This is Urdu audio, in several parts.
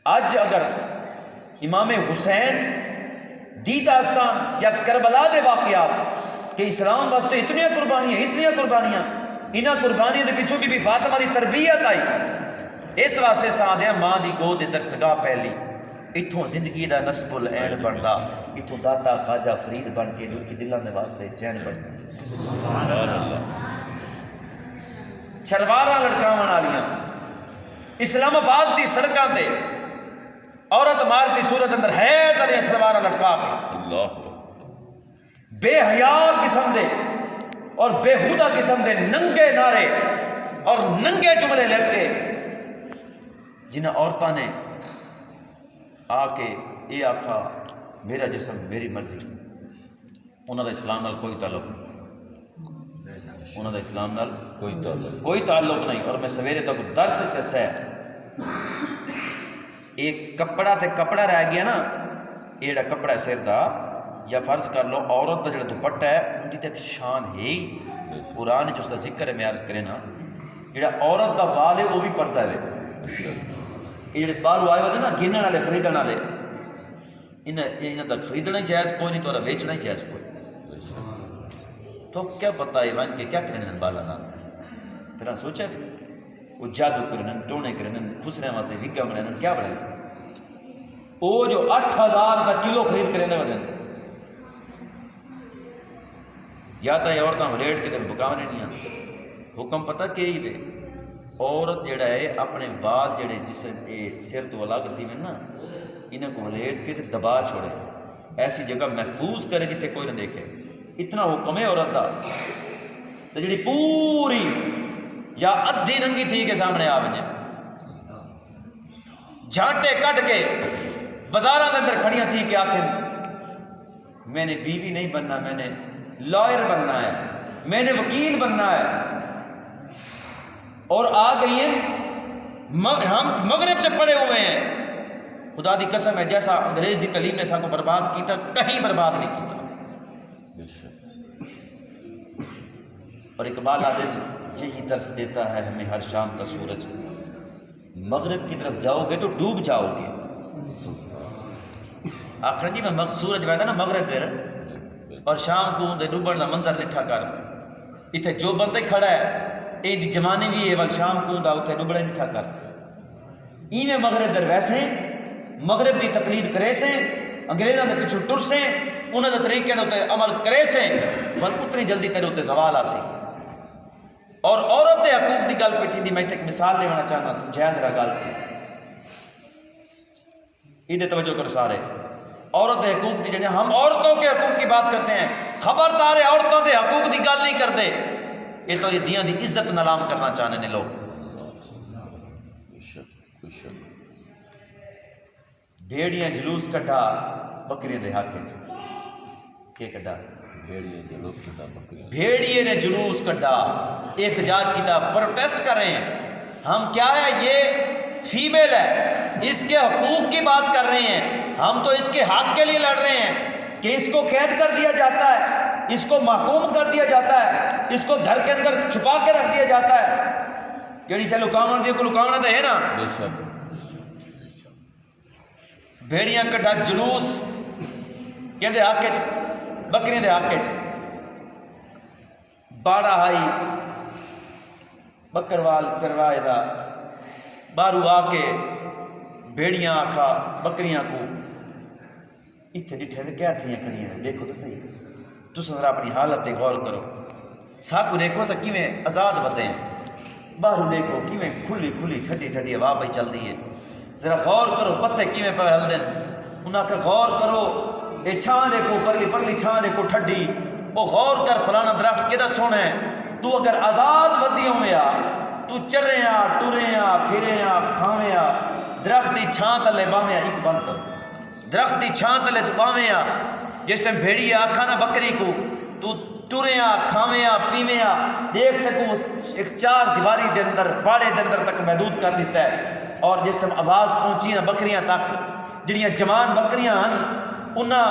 اج اگر امام حسین دی داستان یا کربلا دے واقعات کہ اسلام واسطے اتنی قربانیاں انہاں قربانیاں دے پیچھوں بھی فاطمہ دی تربیت آئی، اس واسطے سادیا ماں دی گود اندر سگا پھیلی، اتھوں زندگی دا نصب العین بندا، اتھوں داتا خواجہ فرید بن کے لوکی دلاں دے واسطے چین بندا۔ شلواراں لڑکاون والیاں اسلام آباد دی سڑکاں تے عورت مارتی صورت اندر ہے ذرے شلواراں لٹکا کے، اللہ بے حیا قسم دے اور بےہودہ قسم دے ننگے نعرے اور ننگے جملے لکھ کے جنہیں عورتوں نے آ کے یہ آکھا میرا جسم میری مرضی، انہوں دا اسلام نال کوئی تعلق نہیں، انہوں دا اسلام نال کوئی تعلق نہیں۔ اور میں سویرے تک درس دسا ہے، ایک کپڑا تے کپڑا رہ گیا نا، یہ جڑا کپڑا ہے سر دا، یا فرض کر لو عورت دا جڑا دوپٹہ ہے ان کی تو ایک شان ہے ہی، قرآن جو اس کا ذکر ہے میں عرض کرے نا، جڑا عورت دا وال ہے وہ بھی پردہ ہے، یہ جڑے باہر آئے ہوتے نا گننے والے خریدنے والے، انہیں دا خریدنا ہی جائز کوئی نہیں، تو بیچنا ہی جائز کوئی، تو کیا پتہ ہے ون کے کیا کرنے بالا نا، پھر سوچا بھی وہ جادو کرنے ٹونے کرنے خسرے واسطے وگا بنے کیا بنے، وہ جو 8000 کا کلو خرید کرنے ودن یا تو یہ عورتیں ولیٹ کے تے بکاونے نہیں آتے، حکم پتہ کہ ہی وے عورت جڑا ہے اپنے وال جڑے جس سر تو الگ تھی میں نا انہیں کو ولیٹ کے تے دبا چھوڑے، ایسی جگہ محفوظ کرے جتے کوئی نہ دیکھے، اتنا حکم ہے عورت دا، تو جڑی پوری یا ادھی ننگی تھی کے سامنے آ بنے جھانٹے کٹ کے بازاراں کے اندر کھڑیاں تھی کہ آخر میں نے بیوی نہیں بننا، میں نے لائر بننا ہے، میں نے وکیل بننا ہے، اور آ گئی ہیں ہم مغرب سے پڑے ہوئے ہیں، خدا دی قسم ہے جیسا انگریز دی تعلیم نے سانکو برباد کیتا کہیں برباد نہیں کیتا، اور اقبال عادل یہی درس دیتا ہے ہمیں ہر شام کا سورج، مغرب کی طرف جاؤ گے تو ڈوب جاؤ گے، آخر جی میں سورج ویدا نا مغرب دیر اور شام کو دے ڈوبن کا منظر ڈٹھا کر، اتنے جو بندے کھڑا ہے یہ جمانے بھی ہے، شام کو دا اتنے ڈوبڑے ڈٹھا کر، ایویں مغرب در ویسے مغرب دی تقلید کرے سے، انگریزوں کے پیچھے ٹر سے، انہوں نے طریقے دے عمل کرے سے، پر اتنی جلدی تیرے اتنے سوال آ سی۔ اور عورت کے حقوق کی گل پہ تھی، میں ایک مثال لینا چاہنا سمجھایا ذرا گل یہ توجہ کرو سارے، عورت کے حقوق کی جڑے ہم عورتوں کے حقوق کی بات کرتے ہیں، خبردار ہے عورتوں کے حقوق کی گل نہیں کرتے، یہ تو یہ دیاں دی عزت نلام کرنا چاہنے نے لوگ۔ بھیڑیاں جلوس کٹا بکریاں دے حق کے کٹا، بھیڑیے نے جلوس کٹا، احتجاج کیا، پروٹیسٹ کر رہے ہیں، ہم کیا ہے یہ فیمیل ہے اس کے حقوق کی بات کر رہے ہیں، ہم تو اس کے حق کے لیے لڑ رہے ہیں کہ اس کو قید کر دیا جاتا ہے، اس کو محکوم کر دیا جاتا ہے، اس کو گھر کے اندر چھپا کے رکھ دیا جاتا ہے، جڑی سے لکاونا دی کو لکاونا تو ہے نا، بھیڑیاں کٹا جلوس کہندے حق وچ بکریاں دے حق وچ، باڑا آئی بکروال چروائے دا باہرو آ کے بھیڑیاں آکھا بکریاں کو اتنے ڈٹھے تو کیا تھیاں کھڑیاں ہیں، دیکھو تو صحیح، تس ذرا اپنی حالت تے غور کرو، ساکو دیکھو تو کیویں آزاد ودے ہیں، باہرو دیکھو کیویں کھلی کھلی ٹھڈی ٹھڈی ہوا پئی چلدی ہے، ذرا غور کرو پتے کیویں پہ ہلدے ہیں، انہاں کا غور کرو، یہ چھاں دیکھو پرلی پرلی چھاں دیکھو ٹھڈی، وہ غور کر فلانا درخت کیڑا سونا ہے، تو اگر آزاد ودی ہوئے تو چرے ٹرے پھرے کھاویں درخت دی چھاں تلے باویں ایک بند کرو، درخت دی چھاں تلے تو باویں جس ٹائم بھیڑی آکھا نا بکری کو تو ٹرے کھاویں پیویں دیکھ تک ایک چار دیواری دے اندر پاڑے دے اندر تک محدود کر دیتا ہے، اور جس ٹائم آواز پہنچی نا بکریاں تک جڑیاں جوان بکریاں ہیں انہاں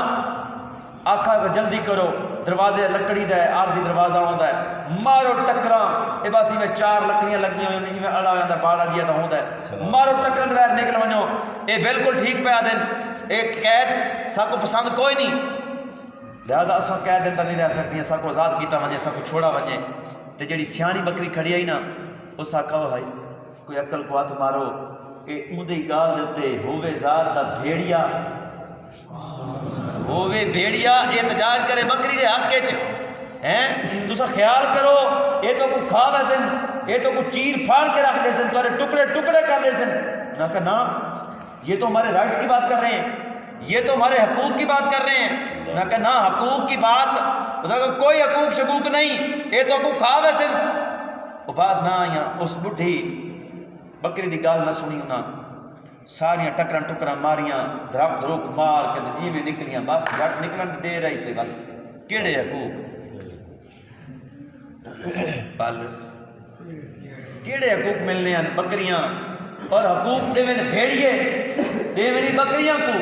آکھا کہ جلدی کرو دروازے لکڑی دا ہے عارضی دروازہ ہوتا ہے مارو ٹکراں اے بس میں 4 لکڑیاں لگی ہوئی میں اڑا ہوا باڑا جیا تو ہوتا ہے مارو ٹکرن دے باہر نکل ونجو اے بالکل ٹھیک پہ دین ایک قید سب کو پسند کوئی نہیں لہذا اساں قید اندر نہیں رہ سکتی سب کو آزاد کیتا وجے سب کو چھوڑا وجے تے جڑی سیانی بکری کھڑی آئی نا اس آکھا بھائی کوئی عقل کو ہاتھ مارو کہ اودی گال دے ہووے ذات دا بھیڑیا ہووے بھیڑیا احتجاج کرے بکری دے حق وچ ہیں تسا خیال کرو یہ تو کو کھا ویسن یہ تو کو چیر پھاڑ کے رکھ دے سن تمہارے ٹکڑے ٹکڑے کر دے سن نہ کہ نا یہ تو ہمارے رائٹس کی بات کر رہے ہیں یہ تو ہمارے حقوق کی بات کر رہے ہیں نہ کہ نا حقوق کی بات کوئی حقوق شقوق نہیں یہ تو کو کھا ویسن وہ باس نہ آئیاں اس بڈھی بکری دی گال نہ سنی انہاں ساریاں ٹکران ٹکران ماریاں دھرک دھروک مار کے جیویں نکلیاں بس جٹ نکلن دے رہی تے گل کیڑے حقوق پل کیڑے حقوق ملنے ہیں بکریاں اور حقوق دے میں بھیڑیے دے میری بکریاں کو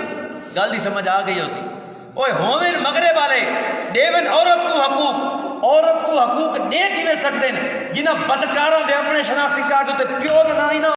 گل دی سمجھ آ گئی اسی اوے ہوویں مغرب والے دیون عورت کو حقوق دے کیویں سکدے نے جنہاں بدکاراں دے اپنے شناختی کارڈ تے پیو دا نہ ہی نہ